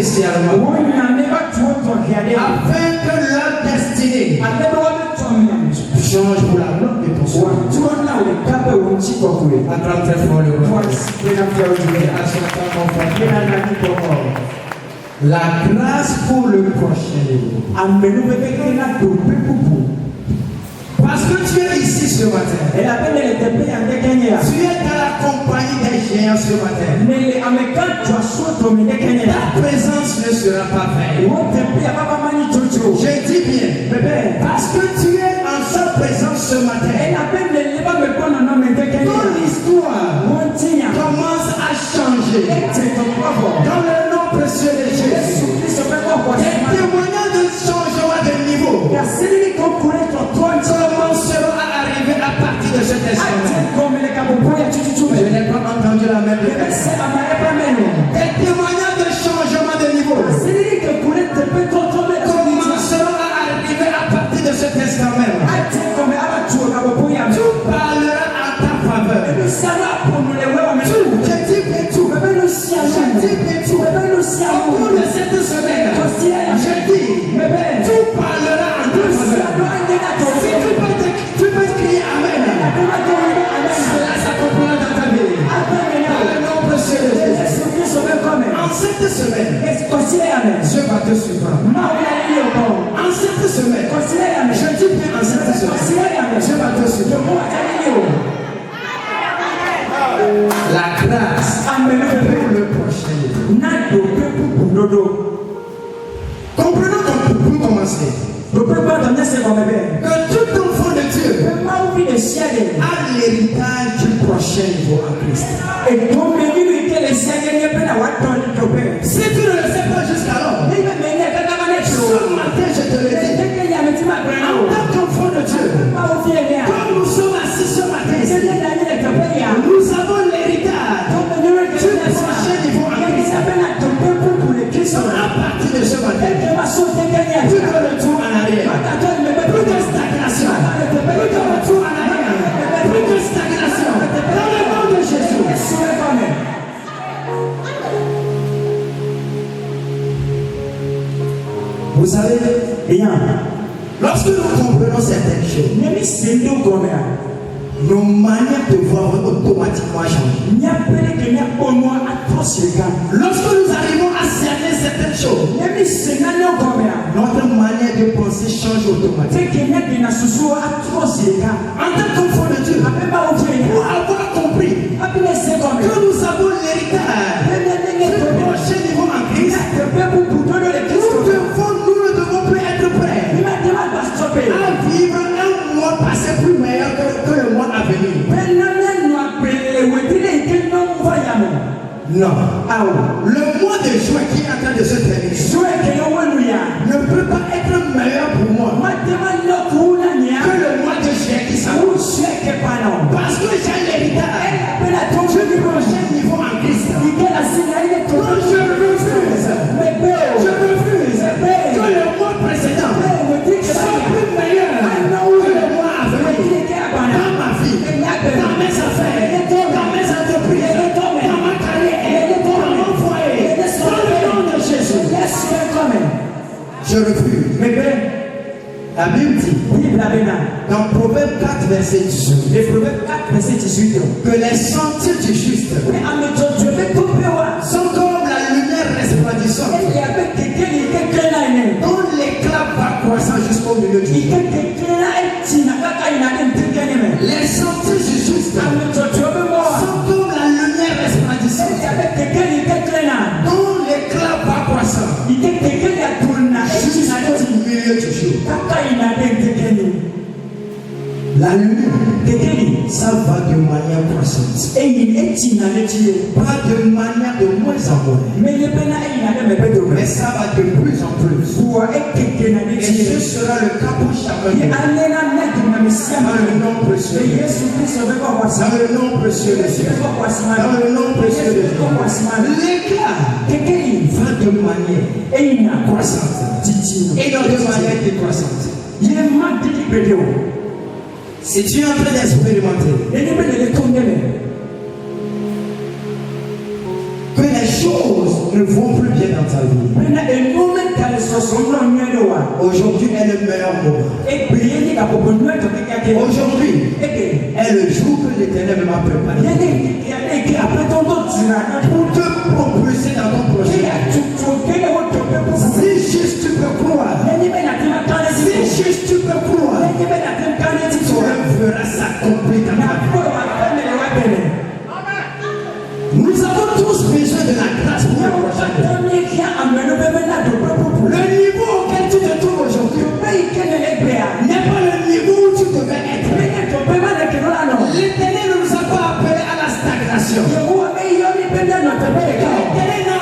spécialement afin que leur destinée change pour la gloire de ton soin. Acclame très fort le roi. La grâce pour le prochain niveau. Parce que tu es ici ce matin. Tu es dans la compagnie des géants ce matin. Ta présence ne sera pas vaine. Je dis bien. Parce que tu es en sa présence ce matin. Ton histoire commence à changer. Dans le nom précieux de Jésus. Les témoignages de changement de niveau seront à arriver à partir de cet instant. Je n'ai pas entendu la même chose. Les témoignages de changement de niveau commenceront à arriver à partir de cet instant même. Tu parleras en ta faveur. Je dis bien tout. Au cours de cette semaine, je dis, tu parleras en ta faveur. Si tu peux crier Amen, cela s'accomplira dans ta vie. Dans le nom précieux de Jésus. En cette semaine, Dieu va te surprendre. En cette semaine, je dis bien en cette semaine, Dieu va te surprendre. La grâce pour le prochain. Comprenons donc pour commencer que tout enfant de Dieu a l'héritage du prochain niveau en Christ. Si tu ne le sais pas jusqu'alors, ce matin je te le dis, en tant qu'enfant de Dieu, comme nous sommes assis ce matin ici, nous avons l'héritage du prochain niveau en Christ. À partir de ce matin, plus de retour en arrière, plus de stagnation, plus de retour en arrière, plus de stagnation. Dans le nom de Jésus. Vous savez, lorsque nous comprenons certaines choses, nos manières de voir vont automatiquement changer. Lorsque nous arrivons à cerner certaines choses, notre manière de penser change automatiquement. En tant qu'enfant de Dieu, pour avoir compris que nous avons l'héritage du prochain niveau en Christ, nous ne devons plus être prêts à vivre un mois passé plus meilleur que le mois à venir. Non. Le mois de juin qui est en train de se terminer ne peut pas être meilleur pour moi que le mois de juin qui s'avance. Parce que j'ai l'héritage du prochain niveau en Christ. Donc je refuse que le mois précédent soit plus meilleur que le mois à venir dans ma vie, dans mes affaires, dans mes entreprises, dans ma carrière, dans mon foyer, dans le nom de Jésus. Je refuse. La Bible dit dans Proverbe 4 verset 18 que les sentiers du juste sont comme la lumière resplendissante dont l'éclat va croissant jusqu'au milieu du jour. Les sentiers du juste sont comme la lumière resplendissante dont l'éclat va croissant jusqu'au milieu du jour. La lumière, ça va de manière croissante. Pas de manière de moins en moins. Mais ça va de plus en plus. Et ce sera le cas pour chacun de nous. Dans le nom précieux de Jésus. Dans le nom précieux de Jésus. Dans le nom précieux de Jésus. L'éclat va de manière croissante. Et non de manière décroissante. Si tu es en train d'expérimenter que les choses ne vont plus bien dans ta vie, Aujourd'hui est le meilleur moment. Aujourd'hui est le jour que l'Éternel m'a préparé pour te propulser dans ton projet. Si juste tu peux croire, si juste tu peux croire, tu verras s'accomplir dans ta vie. Nous avons tous besoin de la grâce pour le prochain. Le niveau auquel tu te trouves aujourd'hui n'est pas le niveau où tu devais être. L'Éternel ne nous a pas appelés à la stagnation. L'Éternel n'a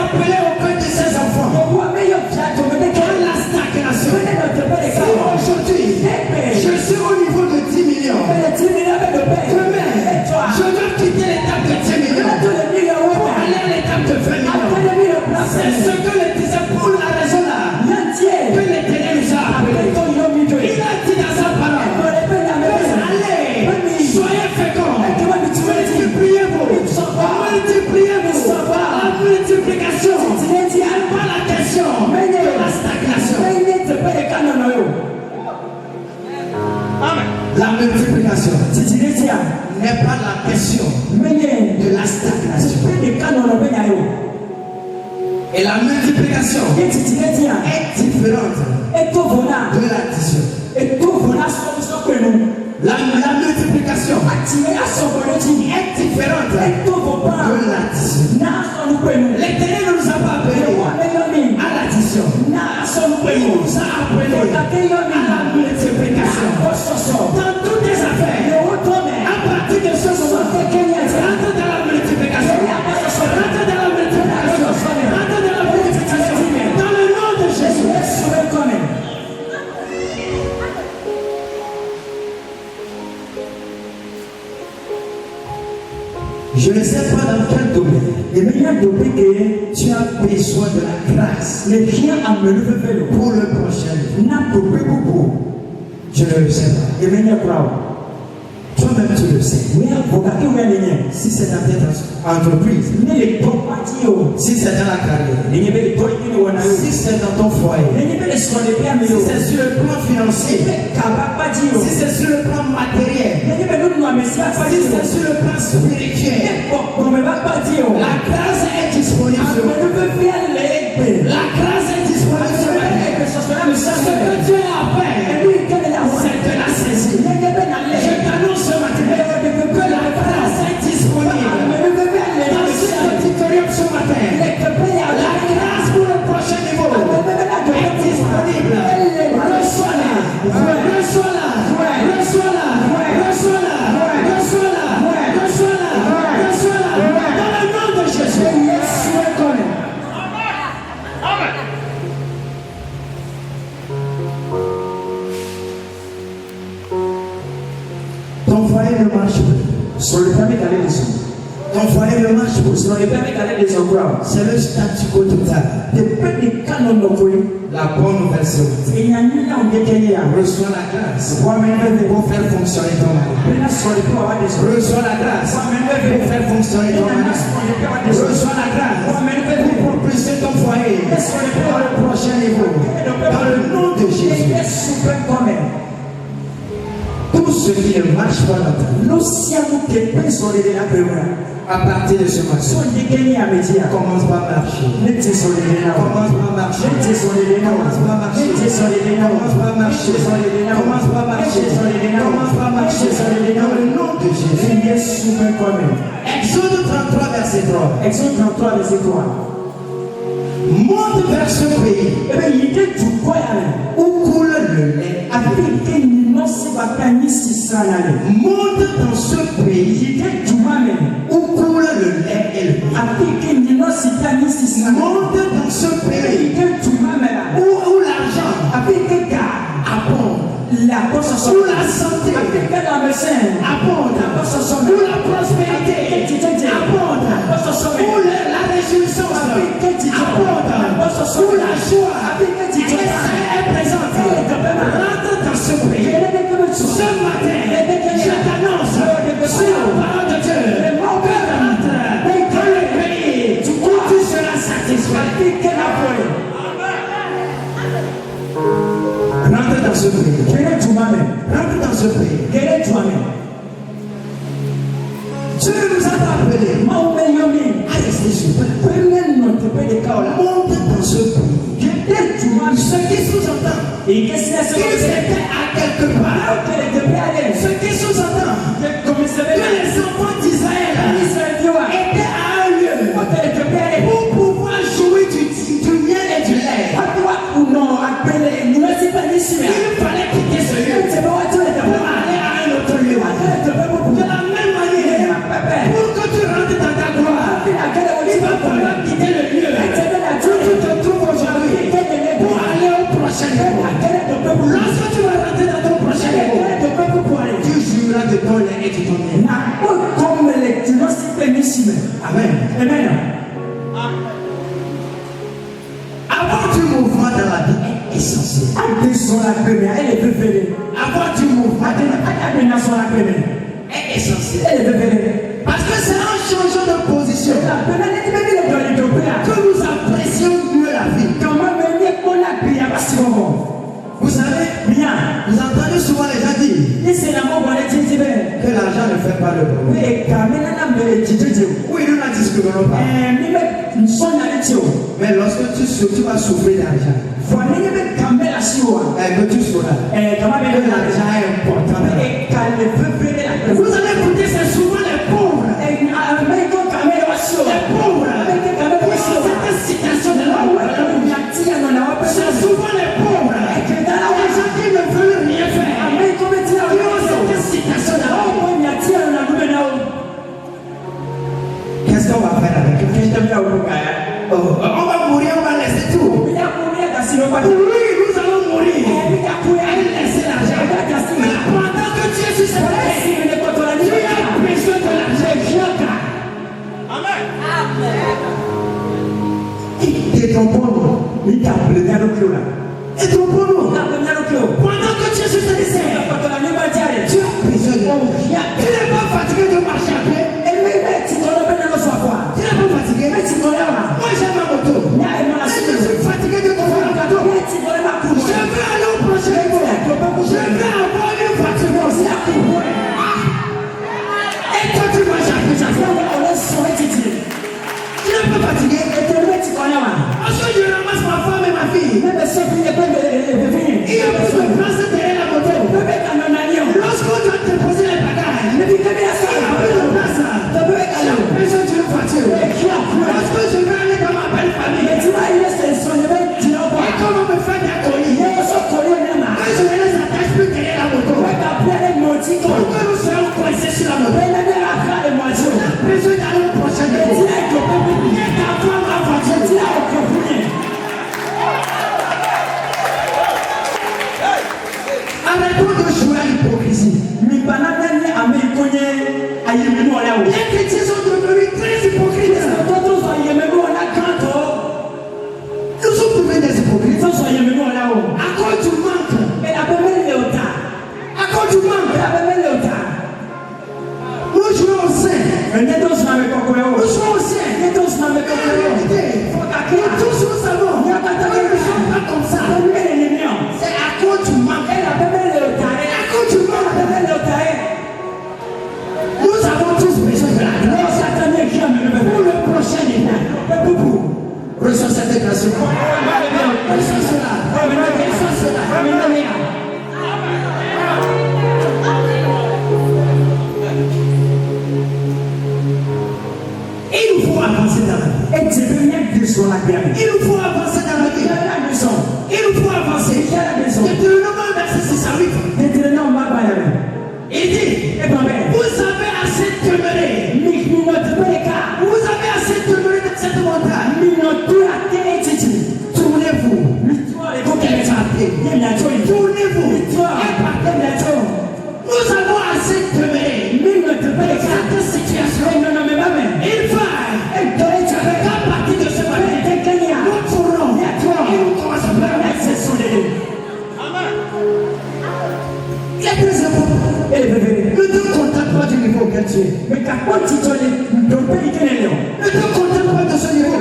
appelé aucun de ses enfants à la stagnation. Aujourd'hui, je suis au niveau de 10 millions. Demain, je dois quitter l'étape de 10 millions pour aller à l'étape de 20 millions. C'est ce que le disait pour la raison là que l'Éternel nous a appelés. Il a dit dans sa parole, allez, soyez féconds, multipliez-vous, multipliez-vous. La multiplication n'est pas la question de la stagnation. Amen. La multiplication n'est pas la question de la stagnation. Et la multiplication est différente de l'addition. La multiplication est différente de l'addition. L'Éternel ne nous a pas appelés à l'addition. Il nous a appelés à la multiplication. Dans toutes les affaires, à partir de ce moment, rentre dans la multiplication. Rentre dans la multiplication. Rentre dans la multiplication. Dans le nom de Jésus. Je ne sais pas dans quel domaine tu as besoin de la grâce pour le prochain. Je ne le sais pas. Toi-même tu le sais. Si c'est dans cette entreprise, si c'est dans la carrière, si c'est dans ton foyer, si c'est sur le plan financier, si c'est sur le plan matériel, si c'est sur le plan spirituel, la grâce est disponible. La grâce est disponible. Ce que Dieu a fait, c'est de la saisir. Je t'annonce ce matin que la grâce est disponible. Dans ce auditorium ce matin, la grâce pour le prochain niveau est disponible. Reçois-la, reçois-la, reçois-la, reçois-la, reçois-la, reçois-la, reçois-la. Dans le nom de Jésus. Amen. Ton foyer ne marche plus. Ton foyer ne marche plus. C'est le statu quo total. La bonne nouvelle c'est reçois la grâce pour faire fonctionner ton mari. Reçois la grâce pour faire fonctionner ton mari. Reçois la grâce pour propulser ton foyer dans le prochain niveau. Dans le nom de Jésus. Tout ce qui ne marche pas dans ta vie, à partir de ce matin, commence par marcher. Commence par marcher. Commence par marcher. Commence par marcher. Commence par marcher. Commence par marcher. Dans le nom de Jésus. Exode 33 verset 3. Monte vers ce pays où coule le lait. Monte dans ce pays où coule le lait et le miel. Monte dans ce pays où l'argent abonde, où la santé abonde, où la prospérité abonde, où la réjouissance abonde, où la joie est présente. Rentre dans ce pays. Ce matin, je t'annonce sur la parole de Dieu que rentre dans le pays où tu seras satisfait. ce pays. Rentre dans ce pays. Dieu nous a appelés à rester sur terre. Monte dans ce pays. Ce qui sous-entend, il était à quelque part. Ce qui sous-entend que les enfants d'Israël étaient à un lieu pour pouvoir jouer du miel et du lait. Il fallait quitter ce lieu pour aller à un autre lieu. De la même manière, pour que tu rentres dans ta gloire, il va falloir quitter le lieu où tu te trouves aujourd'hui pour aller au prochain niveau. Lorsque tu vas rentrer dans ton prochain niveau, tu joueras de ton lait et de ton miel. Amen. Avoir du mouvement dans la vie est essentiel. Avoir du mouvement est essentiel. Parce que c'est en changeant de position que nous apprécions mieux la vie. Vous savez, vous entendez souvent les gens dire que l'argent ne fait pas le bonheur. Oui, nous n'en discriminons pas. Mais lorsque tu vas souffrir d'argent, que tu sauras que l'argent est important. Vous allez écouter, c'est souvent les pauvres. Les pauvres qui sont dans cette situation de la vie. C'est souvent les pauvres. Les gens qui ne veulent rien faire. Qui ont cette situation de la vie. Qu'est-ce qu'on va faire avec eux? On va mourir, on va laisser tout. Oui, nous allons mourir. Allez laisser l'argent. Mais pendant que tu es sur cette terre, tu as besoin de l'argent. Amen. Détrompons-nous. Pendant que tu es sur cette terre, tu as besoin de l'argent. Tu n'es pas fatigué de marcher à pied. Tu n'es pas fatigué. Moi j'ai ma moto. Je suis fatigué de te faire un cadeau. Je vais aller au prochain niveau. Je vais avoir une voiture aussi à couper. Et toi tu marches à pied chaque fois. Tu n'es pas fatigué. Parce que je ramasse ma femme et ma fille. Il y a plus de place derrière la moto. Lorsqu'on doit déposer les bagages, il y a plus de place. J'ai besoin d'une voiture. Lorsque je vais aller dans ma belle famille, et comme on me fait des colis, je ne les attache plus derrière la moto. Pour que nous soyons coincés sur la moto. On a besoin d'aller au prochain niveau. Il est d'avoir ma voiture. Arrêtons de jouer à l'hypocrisie. Les chrétiens sont devenus très hypocrites. Nous sommes devenus des hypocrites. À cause du manque. À cause du manque. Nous jouons au sein. Nous jouons au sein. Nous tous nous savons. Nous ne sommes pas comme ça. C'est à cause du manque. À cause du manque. Nous avons tous besoin de la grâce. Pour le prochain niveau. Reçois cette grâce. Reçois cela. Il nous faut avancer dans la vie. Il nous faut avancer dans la vie. Il nous faut avancer. Deutéronome verset 6 à 8. Il dit, vous avez assez demeuré. Vous avez assez demeuré dans cette montagne. Tournez-vous. Tournez-vous. Et partez. Nous avons assez demeuré dans cette situation. Il va. À partir de ce matin, nous tournons. Et nous commençons par la session de Dieu. Il est très important. Ne te contente pas du niveau auquel tu es. Ne te contente pas de ce niveau.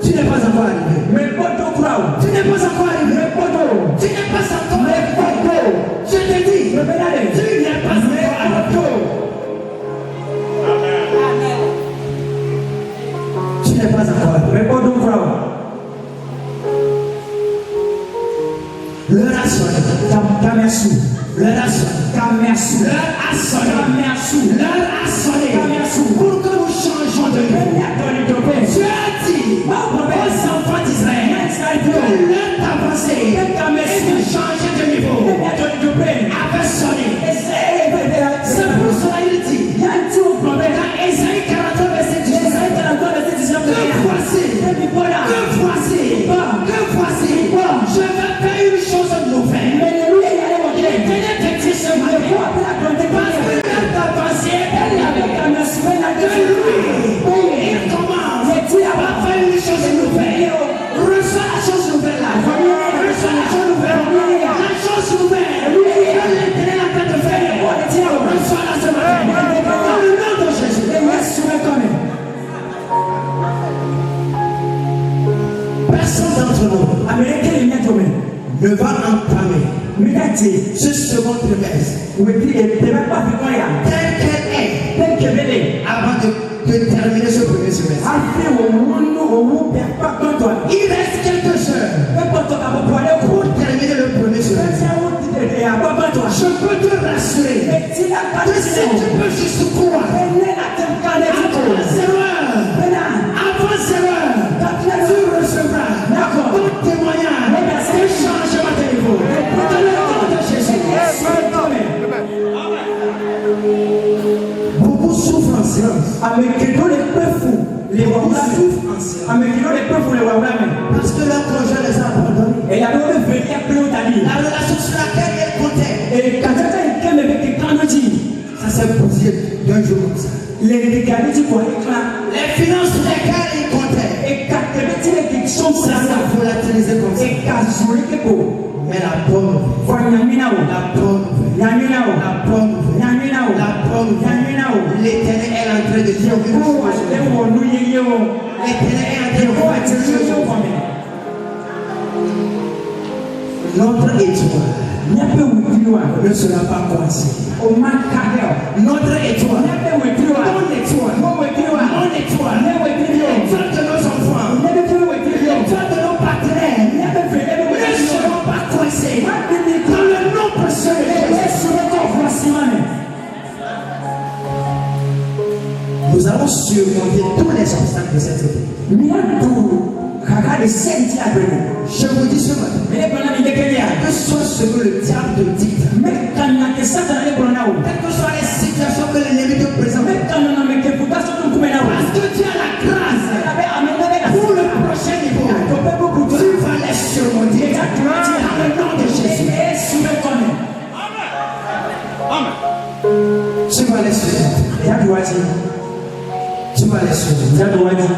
Tu n'es pas encore arrivé. Tu n'es pas encore arrivé. Tu n'es pas n'es pas encore. Mais pas donc voilà. L'heure a sonné. Kamersu. L'heure a sonné. Kamersu. L'heure a sonné. Kamersu. L'heure a sonné. Kamersu. Pour que nous changeons de vie. Dieu a dit aux enfants d'Israël que l'heure d'avancée et de changer de niveau avait sonné. C'est pour cela qu'il dit dans Ésaïe 43 verset 19, que voici, je vais faire une chose nouvelle. Ce matin, parce que l'heure d'avancée de lui, il commence à faire une chose nouvelle. Reçois la chose nouvelle là. Reçois la chose nouvelle. La chose nouvelle que l'Éternel a fait de faire. Reçois-la ce matin. Dans le nom de Jésus. Personne d'entre nous ne va entamer ce second trimestre tel qu'elle est avant de terminer ce premier semestre. Il reste quelques heures pour terminer le premier semestre. Je peux te rassurer que si tu peux juste croire avant 0 heure, tu recevras ton témoignage et changement de niveau. Dans le nom de Jésus. Beaucoup souffrent en silence. Beaucoup souffrent en silence. Parce que leur conjoint les a abandonnés. La relation sur laquelle ils comptaient, ça s'est brisé d'un jour comme ça. Les finances sur lesquelles ils comptaient, ça s'est volatilisé comme ça. Mais la bonne l'Éternel est en train de dire notre étoile ne sera pas coincée. Notre étoile, mon étoile, l'étoile de nos enfants, l'étoile de nos partenaires ne seront pas coincés. Dans le nom précieux de Jésus. Nous allons surmonter tous les obstacles de cette vie. Je vous dis ce matin, que ce soit ce que le diable te dicte, quelles que soient les situations que l'ennemi te présente, parce que tu as la grâce pour le prochain niveau, tu vas les surmonter dans le nom de Jésus. Tu vas les surmonter. Tu vas les surmonter.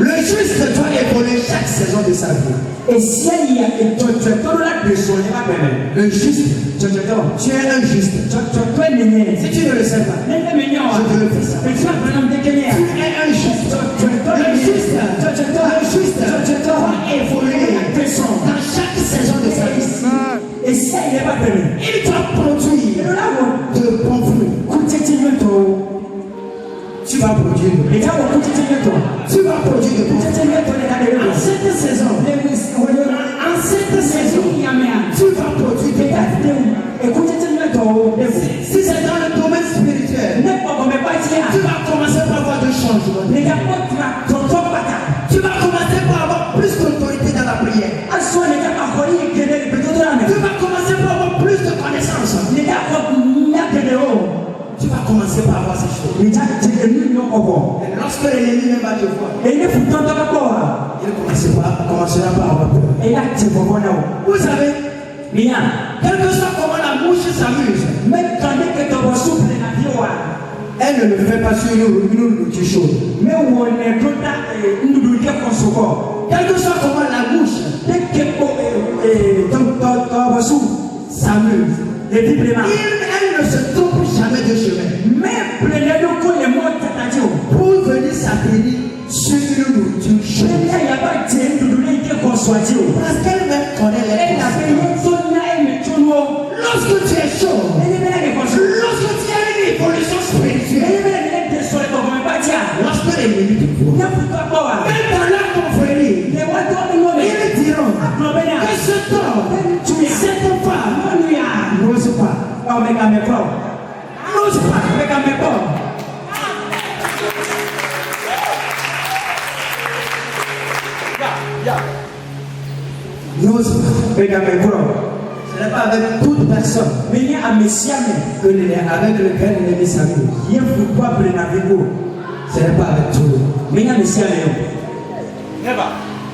Le juste doit évoluer chaque saison de sa vie. Et si il y a le juste, tu es un juste. Si tu ne le sais pas, je te le fais ça. Tu es un juste. Le juste doit évoluer dans chaque saison de sa vie. Et si il doit produire de bons fruits. Tu vas produire. Tu vas produire de bons fruits. En cette saison, tu vas produire de bons fruits. Si c'est dans le domaine spirituel, tu vas commencer par avoir de changements. Tu vas commencer par avoir plus d'autorité dans la prière. Tu vas commencer par avoir plus de connaissances. Tu vas commencer par avoir ces choses. Et lorsque l'ennemi même va te voir, il commencera par avoir peur. Vous savez, quel que soit comment la mouche s'amuse, elle ne le fait pas sur une nourriture chaude. Quel que soit comment la mouche s'amuse, elle ne se trompe jamais de chemin. Pour venir s'atterrir sur une nourriture chaude. Parce qu'elle même connaît les choses. Lorsque tu es chaud, lorsque tu as une évolution spirituelle, lorsque N'ose pas. N'ose pas. Ce n'est pas avec toute personne que avec lequel l'ennemi s'amuse. Ce n'est pas avec tout.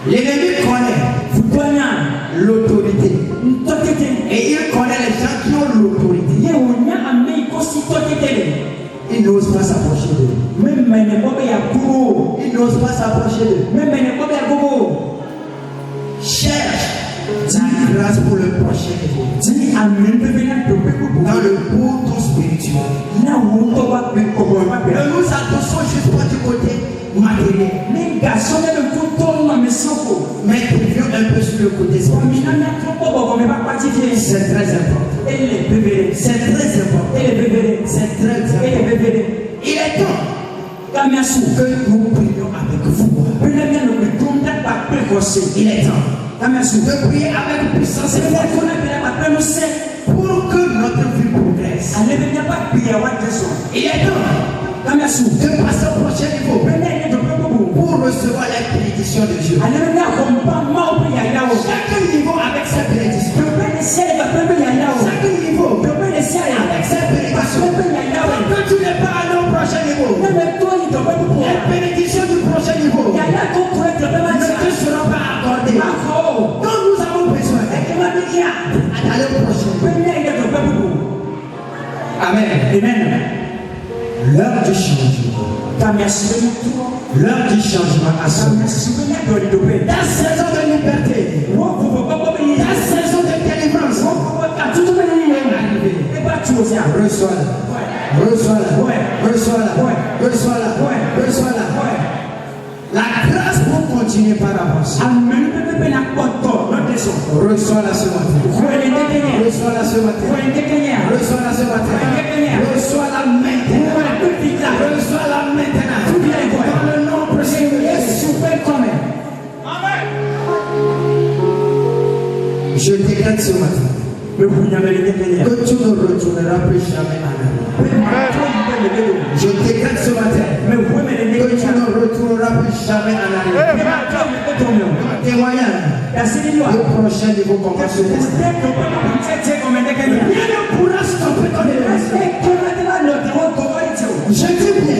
L'ennemi connaît l'autorité. Et il connaît les gens qui ont l'autorité. Il n'ose pas s'approcher d'eux. Il n'ose pas s'approcher d'eux. Cherche la grâce pour le prochain niveau. Dans le bouton spirituel. Ne nous attachons juste pas du côté matériel. Mais viens un peu sur le côté spirituel. C'est très important. C'est très important. C'est très important. Il est temps que nous prions avec vous. Il est temps de prier avec puissance et force pour que notre vie progresse. Il est temps de passer au prochain niveau pour recevoir la bénédiction de Dieu. Chaque niveau avec sa bénédiction. Chaque niveau avec sa bénédiction. Que tu n'es pas allé au prochain niveau, la bénédiction du prochain niveau ne te sera pas accordée. Donc nous avons besoin d'aller au prochain niveau. Amen. L'heure du changement. L'heure du changement a sonné. Ta saison de liberté. Ta saison de délivrance. Reçois-la. La grâce pour continuer par avancer. Reçois-la ce matin. Reçois-la ce matin. Reçois-la maintenant. Dans le nom précieux de Jésus. Je déclare ce matin que tu ne retourneras plus jamais en arrière. Je déclare ce matin que tu ne retourneras plus jamais en arrière. Témoignage. Le prochain niveau commence ce test. Rien ne pourra stopper ton élection. Je dis bien.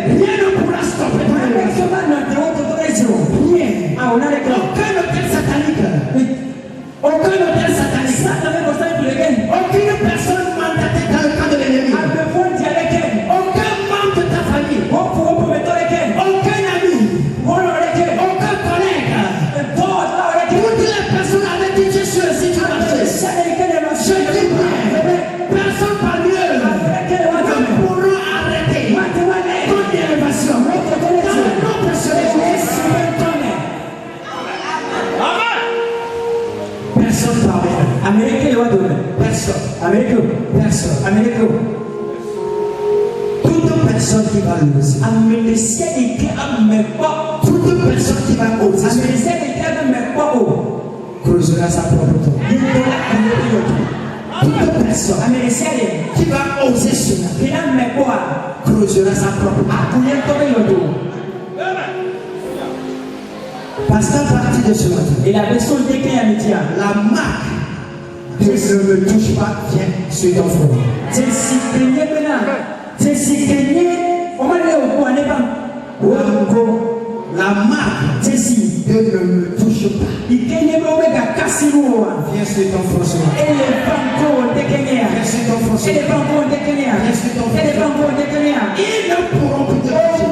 Rien ne pourra stopper ton élection. Rien. Aucun hôtel satanique. Aucun hôtel satanique. Aucune personne mandatée dans le camp de l'ennemi. Aucun membre de ta famille. Aucun ami. Aucun collègue. Toutes les personnes avec qui tu es sur le site du marché. Je dis bien. Personne parmi eux ne pourront arrêter ton élévation. Dans le nom précieux de Jésus. Personne parmi eux. Personne. Toute personne qui va lever. Toute personne qui va oser. Creusera sa propre tombe. Toute personne qui va oser cela. Creusera sa propre tombe. Parce qu'à partir de ce matin, la marque de ne me touche pas vient sur ton front. La marque de ne me touche pas vient sur ton front. Ils ne pourront plus te toucher.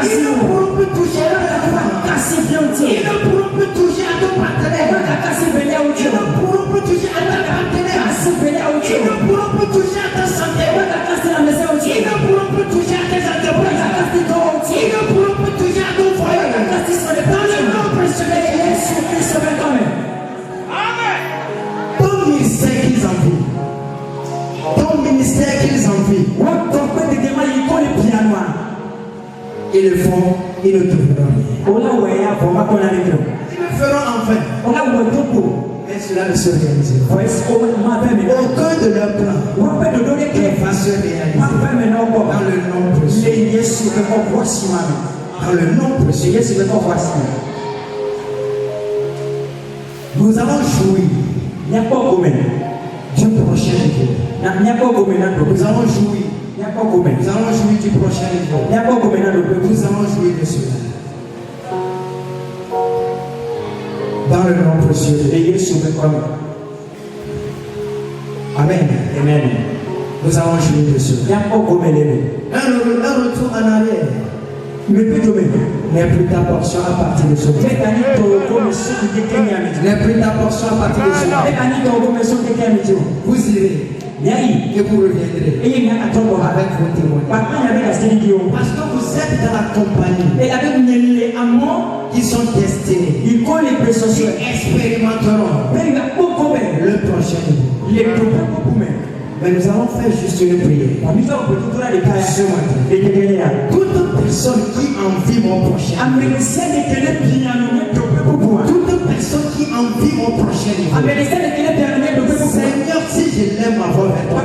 Ils ne pourront plus toucher à ta femme. Ils ne pourront plus toucher à ton partenaire. Ils ne pourront plus toucher à ta partenaire. Ils ne pourront plus toucher à ta santé. Ils ne pourront plus toucher à tes entreprises. Ils ne pourront plus toucher à ton foyer. Dans le nom précieux de Jésus. Ton ministère qu'ils envient. Ils le font, ils ne trouveront rien. Ils le feront enfin. Mais cela ne se réalisera pas. Aucun de leurs plans ne va se réaliser. Dans le nom précieux. Dans le nom précieux. Nous allons jouir du prochain niveau. Nous allons jouir. Nous allons jouir du prochain niveau. Nous allons jouir de cela. Dans le nom précieux de Jésus. Amen. Amen. Nous allons jouir de cela. Un retour en arrière n'est plus ta portion à partir de ce moment. N'est plus ta portion à partir de ce moment. Vous irez et vous reviendrez avec vos témoins. Parce que vous êtes dans la compagnie qui sont destinés, qui expérimenteront le prochain niveau. Mais nous allons faire juste une prière. Ce matin, toute personne qui envie mon prochain niveau, toute personne qui envie mon prochain niveau, Seigneur, si je l'aime avant vers toi,